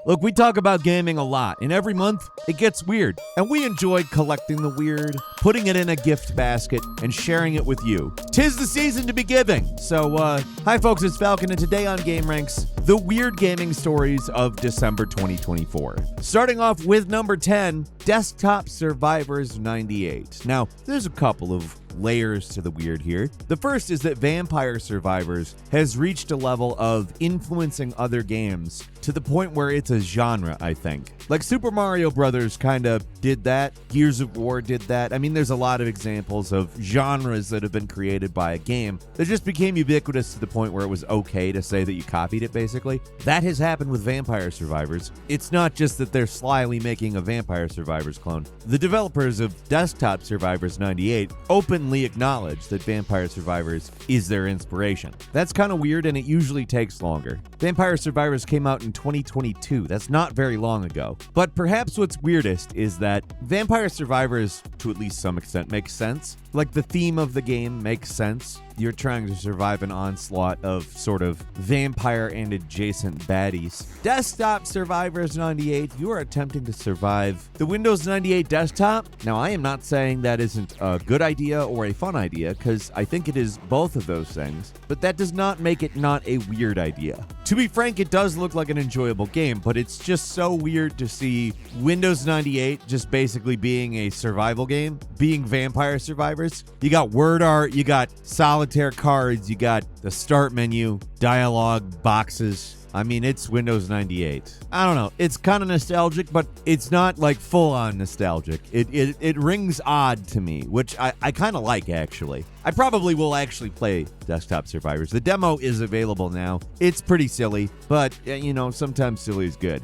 Look, we talk about gaming a lot, and every month it gets weird. And we enjoy collecting the weird, putting it in a gift basket, and sharing it with you. 'Tis the season to be giving. So, hi folks, it's Falcon, and today on gameranx, the weird gaming stories of December 2024. Starting off with number 10, Desktop Survivors 98. Now, there's a couple of layers to the weird here. The first is that Vampire Survivors has reached a level of influencing other games to the point where it's a genre, I think. Like Super Mario Brothers kind of did that. Gears of War did that. I mean, there's a lot of examples of genres that have been created by a game that just became ubiquitous to the point where it was okay to say that you copied it, basically. That has happened with Vampire Survivors. It's not just that they're slyly making a Vampire Survivors clone. The developers of Desktop Survivors 98 openly acknowledge that Vampire Survivors is their inspiration. That's kind of weird, and it usually takes longer. Vampire Survivors came out in 2022. That's not very long ago. But perhaps what's weirdest is that Vampire Survivors, to at least some extent, makes sense. Like the theme of the game makes sense. You're trying to survive an onslaught of sort of vampire and adjacent baddies. Desktop Survivors 98, you are attempting to survive the Windows 98 desktop. Now, I am not saying that isn't a good idea or a fun idea, because I think it is both of those things, but that does not make it not a weird idea. To be frank, it does look like an enjoyable game, but it's just so weird to see Windows 98 just basically being a survival game, being Vampire Survivors. You got word art, you got solitaire cards, you got the start menu, dialogue, boxes. I mean, it's Windows 98. I don't know. It's kind of nostalgic, but it's not like full-on nostalgic. It rings odd to me, which I kind of like, actually. I probably will actually play Desktop Survivors. The demo is available now. It's pretty silly, but, you know, sometimes silly is good.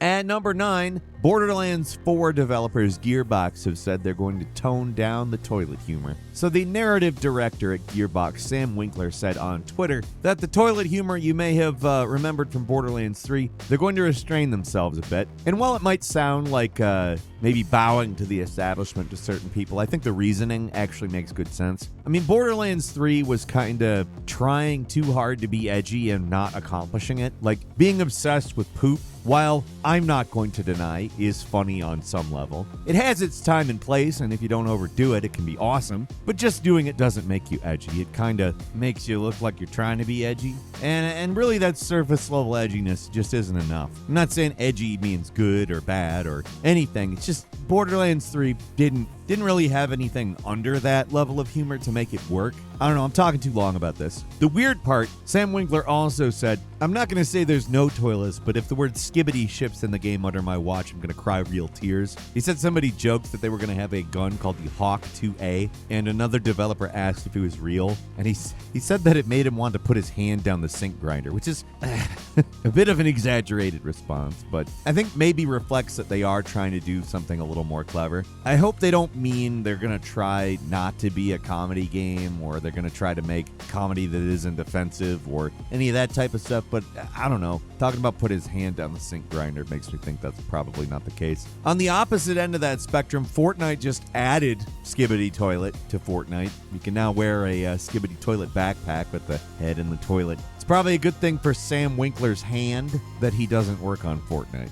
At number 9, Borderlands 4 developers Gearbox have said they're going to tone down the toilet humor. So the narrative director at Gearbox, Sam Winkler, said on Twitter that the toilet humor you may have remembered from Borderlands 3, they're going to restrain themselves a bit. And while it might sound like maybe bowing to the establishment to certain people, I think the reasoning actually makes good sense. I mean, Borderlands 3 was kind of trying too hard to be edgy and not accomplishing it. Like, being obsessed with poop, while I'm not going to deny, is funny on some level. It has its time and place, and if you don't overdo it, it can be awesome. But just doing it doesn't make you edgy. It kind of makes you look like you're trying to be edgy. And really, that surface level edginess just isn't enough. I'm not saying edgy means good or bad or anything. It's just Borderlands 3 didn't really have anything under that level of humor to make it work. I don't know, I'm talking too long about this. The weird part, Sam Winkler also said, I'm not going to say there's no toilets, but if the word skibbity ships in the game under my watch, I'm going to cry real tears. He said somebody joked that they were going to have a gun called the Hawk 2A, and another developer asked if it was real, and he said that it made him want to put his hand down the sink grinder, which is a bit of an exaggerated response, but I think maybe reflects that they are trying to do something a little more clever. I hope they don't mean they're going to try not to be a comedy game, or they're going to try to make comedy that isn't offensive, or any of that type of stuff, but I don't know. Talking about put his hand down the sink grinder makes me think that's probably not the case. On the opposite end of that spectrum, Fortnite just added Skibbity Toilet to Fortnite. You can now wear a Skibbity Toilet backpack with the head in the toilet. It's probably a good thing for Sam Winkler's hand that he doesn't work on Fortnite.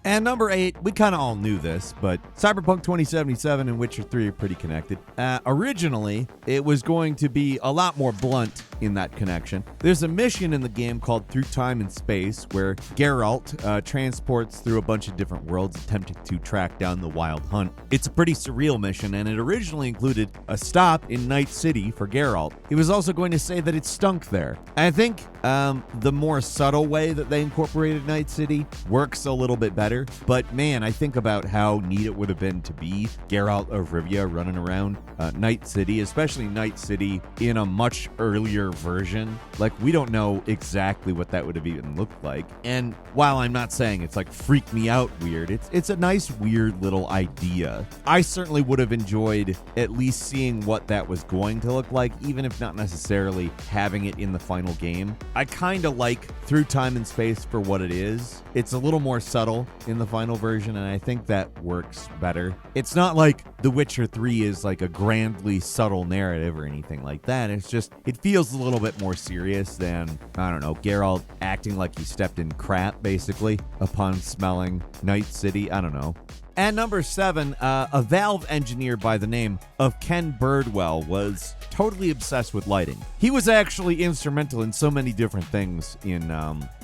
And number 8, we kind of all knew this, but Cyberpunk 2077 and Witcher 3 are pretty connected. Originally, it was going to be a lot more blunt in that connection. There's a mission in the game called Through Time and Space where Geralt transports through a bunch of different worlds attempting to track down the Wild Hunt. It's a pretty surreal mission, and it originally included a stop in Night City for Geralt. He was also going to say that it stunk there. I think the more subtle way that they incorporated Night City works a little bit better. But man, I think about how neat it would have been to be Geralt of Rivia running around Night City, especially Night City in a much earlier version. Like, we don't know exactly what that would have even looked like. And while I'm not saying it's like freak me out weird, it's a nice weird little idea. I certainly would have enjoyed at least seeing what that was going to look like, even if not necessarily having it in the final game. I kind of like Through Time and Space for what it is. It's a little more subtle in the final version, and I think that works better. It's not like The Witcher 3 is like a grandly subtle narrative or anything like that. It's just, it feels a little bit more serious than, I don't know, Geralt acting like he stepped in crap, basically, upon smelling Night City. I don't know. And number 7, a Valve engineer by the name of Ken Birdwell was totally obsessed with lighting. He was actually instrumental in so many different things in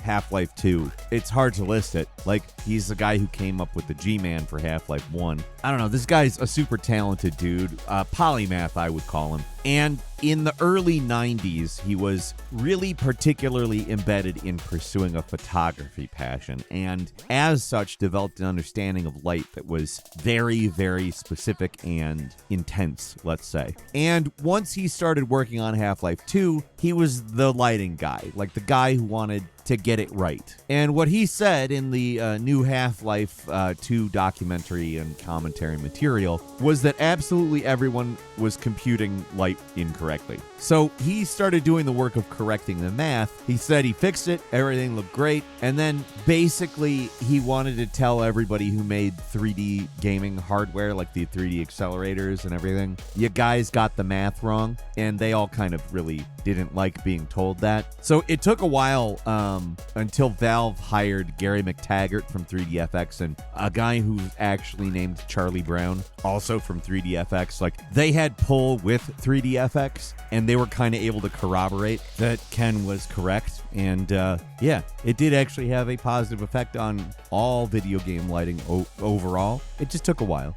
Half-Life 2. It's hard to list it. Like, he's the guy who came up with the G-Man for Half-Life 1. I don't know, this guy's a super talented dude. Polymath, I would call him. And in the early 90s, he was really particularly embedded in pursuing a photography passion, and as such developed an understanding of light that was very, very specific and intense, let's say. And once he started working on Half-Life 2, he was the lighting guy, like the guy who wanted to get it right. And what he said in the new Half-Life 2 documentary and commentary material was that absolutely everyone was computing light incorrectly. So he started doing the work of correcting the math. He said he fixed it, everything looked great, and then basically he wanted to tell everybody who made 3D gaming hardware, like the 3D accelerators and everything, you guys got the math wrong, and they all kind of really didn't like being told that. So it took a while until Valve hired Gary McTaggart from 3DFX and a guy who's actually named Charlie Brown, also from 3DFX. Like, they had pull with 3DFX, and they were kind of able to corroborate that Ken was correct. And yeah, it did actually have a positive effect on all video game lighting overall. It just took a while.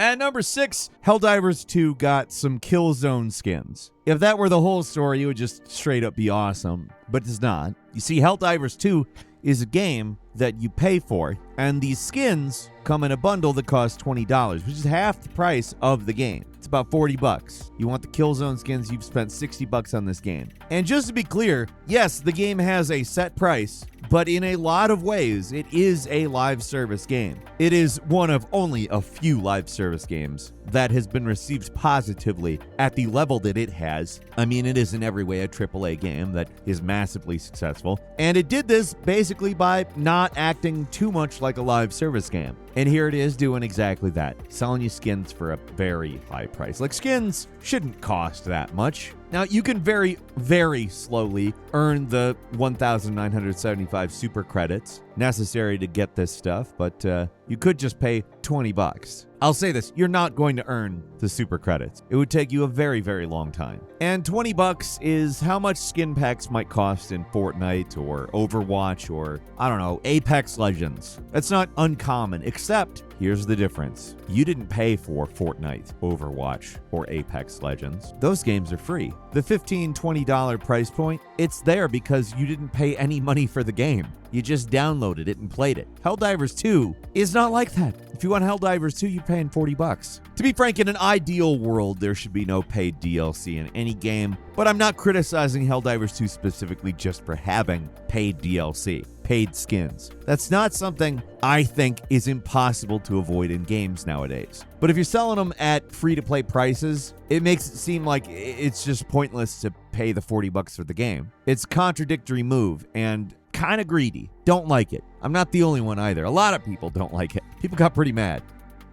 At number 6, Helldivers 2 got some Killzone skins. If that were the whole story, it would just straight up be awesome, but it's not. You see, Helldivers 2 is a game that you pay for, and these skins come in a bundle that costs $20, which is half the price of the game. It's about $40. You want the Killzone skins, you've spent $60 on this game. And just to be clear, yes, the game has a set price, but in a lot of ways, it is a live service game. It is one of only a few live service games that has been received positively at the level that it has. I mean, it is in every way a AAA game that is massively successful, and it did this basically by not acting too much like a live service game. And here it is doing exactly that, selling you skins for a very high price. Like, skins shouldn't cost that much. Now, you can very, very slowly earn the 1,975 super credits necessary to get this stuff, but you could just pay $20. I'll say this, you're not going to earn the super credits. It would take you a very, very long time. And $20 is how much skin packs might cost in Fortnite or Overwatch or, I don't know, Apex Legends. That's not uncommon, except here's the difference. You didn't pay for Fortnite, Overwatch, or Apex Legends. Those games are free. The $15, $20 price point, it's there because you didn't pay any money for the game. You just downloaded it and played it. Helldivers 2 is not like that. If you want Helldivers 2, you're paying $40. To be frank, in an ideal world, there should be no paid DLC in any game, but I'm not criticizing Helldivers 2 specifically just for having paid DLC, paid skins. That's not something I think is impossible to avoid in games nowadays. But if you're selling them at free-to-play prices, it makes it seem like it's just pointless to pay the $40 for the game. It's a contradictory move, and kind of greedy. Don't like it. I'm not the only one either. A lot of people don't like it. People got pretty mad.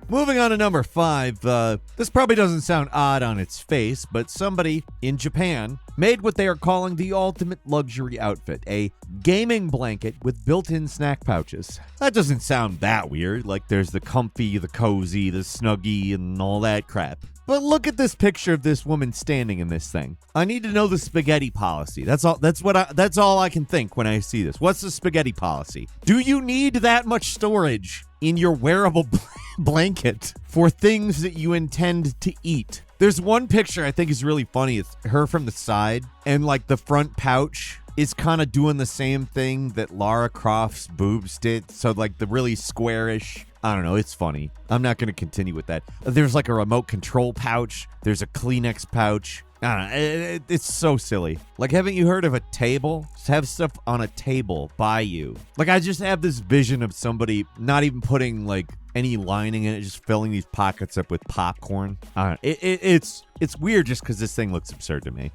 Moving on to number 5, this probably doesn't sound odd on its face, but somebody in Japan made what they are calling the ultimate luxury outfit, a gaming blanket with built-in snack pouches. That doesn't sound that weird, like there's the comfy, the cozy, the snuggy, and all that crap. But look at this picture of this woman standing in this thing. I need to know the spaghetti policy. That's all I can think when I see this. What's the spaghetti policy? Do you need that much storage in your wearable blanket for things that you intend to eat? There's one picture I think is really funny. It's her from the side, and like the front pouch is kind of doing the same thing that Lara Croft's boobs did. So like the really squarish, I don't know, it's funny. I'm not going to continue with that. There's like a remote control pouch. There's a Kleenex pouch. I don't know, it's so silly. Like, haven't you heard of a table? Just have stuff on a table by you. Like, I just have this vision of somebody not even putting like any lining in it, just filling these pockets up with popcorn. I don't know, it's weird just because this thing looks absurd to me.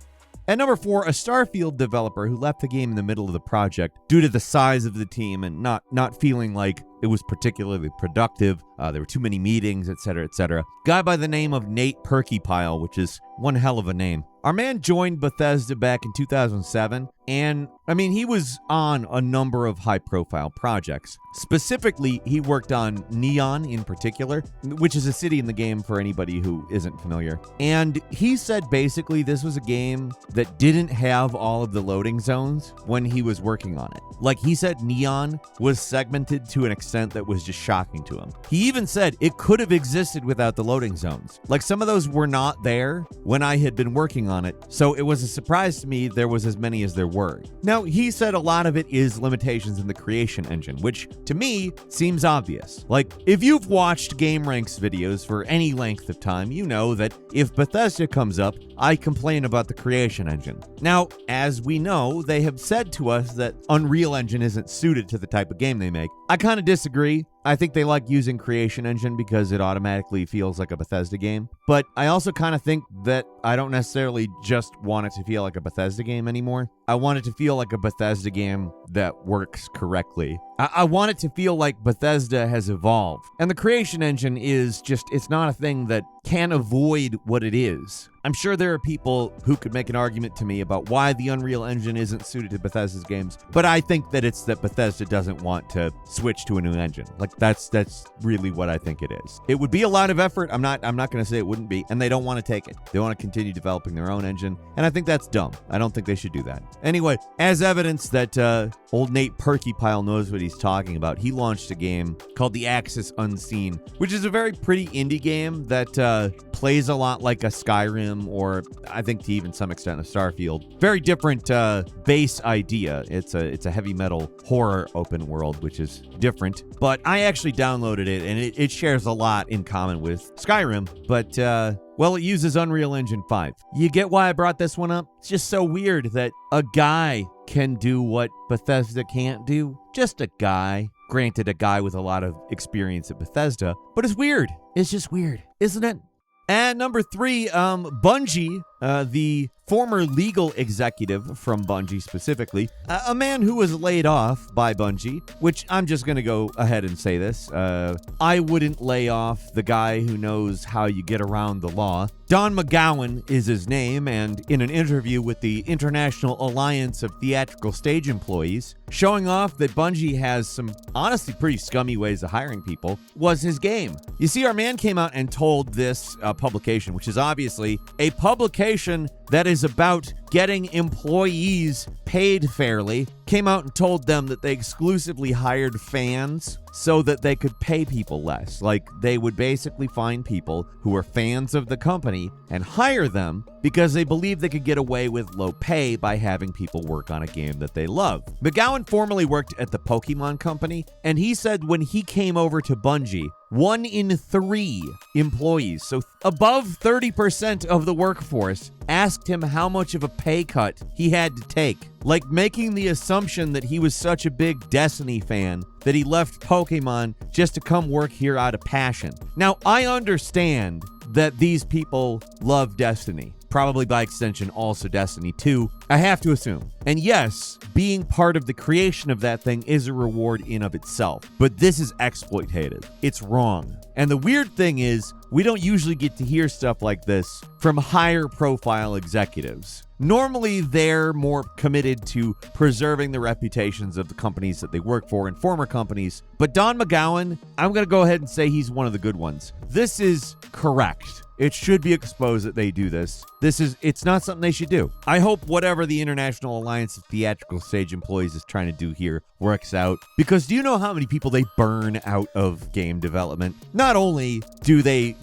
At number 4, a Starfield developer who left the game in the middle of the project due to the size of the team and not feeling like it was particularly productive. There were too many meetings, etc., etc. Guy by the name of Nate Perkypile, which is one hell of a name. Our man joined Bethesda back in 2007, and he was on a number of high-profile projects. Specifically, he worked on Neon in particular, which is a city in the game for anybody who isn't familiar. And he said basically this was a game that didn't have all of the loading zones when he was working on it. Like, he said Neon was segmented to an extent that was just shocking to him. He even said it could have existed without the loading zones. Like, some of those were not there when I had been working on it, so it was a surprise to me there was as many as there were. Now, he said a lot of it is limitations in the creation engine, which to me seems obvious. Like, if you've watched gameranx videos for any length of time, you know that if Bethesda comes up, I complain about the creation engine. Now, as we know, they have said to us that Unreal Engine isn't suited to the type of game they make. I kind of disagree. I think they like using Creation Engine because it automatically feels like a Bethesda game. But I also kind of think that I don't necessarily just want it to feel like a Bethesda game anymore. I want it to feel like a Bethesda game that works correctly. I want it to feel like Bethesda has evolved. And the Creation Engine is just, it's not a thing that can avoid what it is. I'm sure there are people who could make an argument to me about why the Unreal Engine isn't suited to Bethesda's games, but I think that it's that Bethesda doesn't want to switch to a new engine. Like, that's really what I think it is. It would be a lot of effort. I'm not going to say it wouldn't be, and they don't want to take it. They want to continue developing their own engine, and I think that's dumb. I don't think they should do that. Anyway, as evidence that old Nate Perkypile knows what he's talking about, he launched a game called The Axis Unseen, which is a very pretty indie game that plays a lot like a Skyrim, or I think to even some extent a Starfield. Very different base idea. It's a heavy metal horror open world, which is different. But I actually downloaded it, and it shares a lot in common with Skyrim, but well, it uses Unreal Engine 5. You get why I brought this one up? It's just so weird that a guy can do what Bethesda can't do. Just a guy. Granted, a guy with a lot of experience at Bethesda, but it's weird. It's just weird, isn't it? And number 3, Bungie, the former legal executive from Bungie specifically, a man who was laid off by Bungie, which I'm just going to go ahead and say this. I wouldn't lay off the guy who knows how you get around the law. Don McGowan is his name, and in an interview with the International Alliance of Theatrical Stage Employees, showing off that Bungie has some honestly pretty scummy ways of hiring people, was his game. You see, our man came out and told this publication, which is obviously a publication that is about getting employees paid fairly, came out and told them that they exclusively hired fans so that they could pay people less. Like, they would basically find people who were fans of the company and hire them because they believed they could get away with low pay by having people work on a game that they love. McGowan formerly worked at the Pokemon Company, and he said when he came over to Bungie, 1 in 3 employees, so above 30% of the workforce, asked him how much of a pay cut he had to take. Like, making the assumption that he was such a big Destiny fan that he left Pokemon just to come work here out of passion. Now, I understand that these people love Destiny. Probably by extension also Destiny 2, I have to assume. And yes, being part of the creation of that thing is a reward in of itself. But this is exploitative. It's wrong. And the weird thing is, we don't usually get to hear stuff like this from higher profile executives. Normally, they're more committed to preserving the reputations of the companies that they work for and former companies. But Don McGowan, I'm going to go ahead and say he's one of the good ones. This is correct. It should be exposed that they do this. It's not something they should do. I hope whatever the International Alliance of Theatrical Stage Employees is trying to do here works out. Because do you know how many people they burn out of game development? Not only do they,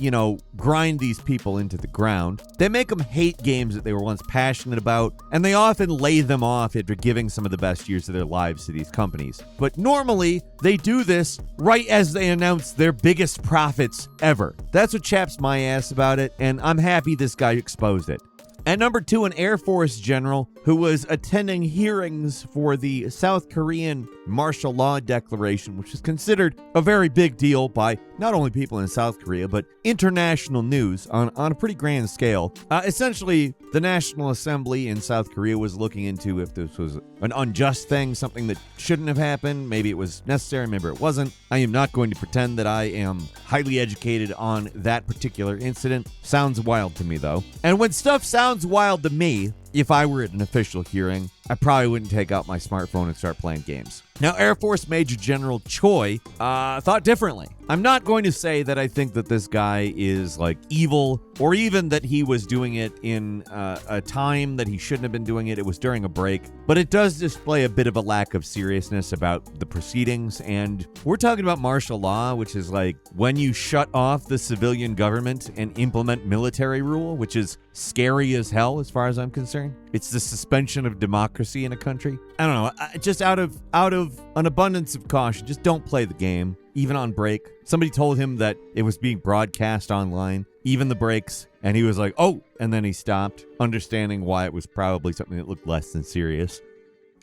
grind these people into the ground, they make them hate games that they were once passionate about, and they often lay them off after giving some of the best years of their lives to these companies. But normally, they do this right as they announce their biggest profits ever. That's what chaps my ass about it, and I'm happy this guy exposed it. At number 2, an Air Force general who was attending hearings for the South Korean martial law declaration, which is considered a very big deal by not only people in South Korea, but international news on a pretty grand scale. Essentially, the National Assembly in South Korea was looking into if this was an unjust thing, something that shouldn't have happened. Maybe it was necessary, maybe it wasn't. I am not going to pretend that I am highly educated on that particular incident. Sounds wild to me, though. And when stuff sounds wild to me, if I were at an official hearing, I probably wouldn't take out my smartphone and start playing games. Now, Air Force Major General Choi thought differently. I'm not going to say that I think that this guy is like evil, or even that he was doing it in a time that he shouldn't have been doing it. It was during a break, but it does display a bit of a lack of seriousness about the proceedings. And we're talking about martial law, which is like when you shut off the civilian government and implement military rule, which is scary as hell as far as I'm concerned. It's the suspension of democracy in a country. I don't know. Just out of an abundance of caution, just don't play the game, even on break. Somebody told him that it was being broadcast online, even the breaks, and he was like, oh, and then he stopped, understanding why it was probably something that looked less than serious.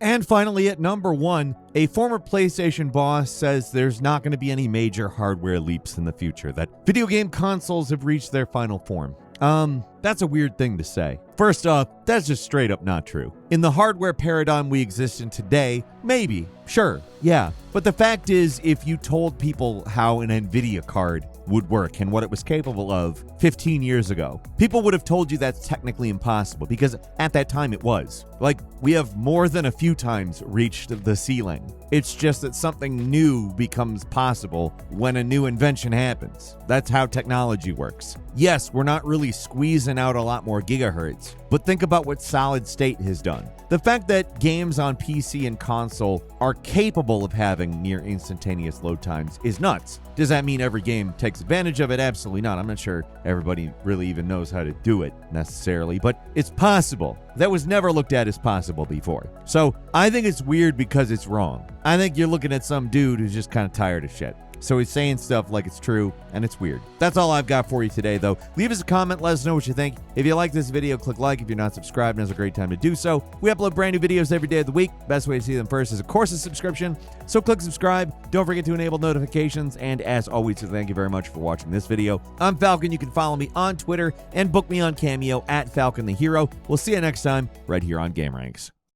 And finally, at number 1, a former PlayStation boss says there's not going to be any major hardware leaps in the future, that video game consoles have reached their final form. That's a weird thing to say. First off, that's just straight up not true. In the hardware paradigm we exist in today, maybe, sure, yeah. But the fact is, if you told people how an NVIDIA card would work and what it was capable of 15 years ago, people would have told you that's technically impossible, because at that time it was. Like, we have more than a few times reached the ceiling. It's just that something new becomes possible when a new invention happens. That's how technology works. Yes, we're not really squeezing out a lot more gigahertz, but think about what solid state has done. The fact that games on PC and console are capable of having near instantaneous load times is nuts. Does that mean every game takes advantage of it? Absolutely not. I'm not sure everybody really even knows how to do it necessarily, but it's possible. That was never looked at as possible before. So I think it's weird because it's wrong. I think you're looking at some dude who's just kind of tired of shit. So he's saying stuff like it's true, and it's weird. That's all I've got for you today, though. Leave us a comment. Let us know what you think. If you like this video, click like. If you're not subscribed, now's a great time to do so. We upload brand new videos every day of the week. Best way to see them first is, of course, a subscription. So click subscribe. Don't forget to enable notifications. And as always, thank you very much for watching this video. I'm Falcon. You can follow me on Twitter and book me on Cameo at Falcon the Hero. We'll see you next time right here on gameranx.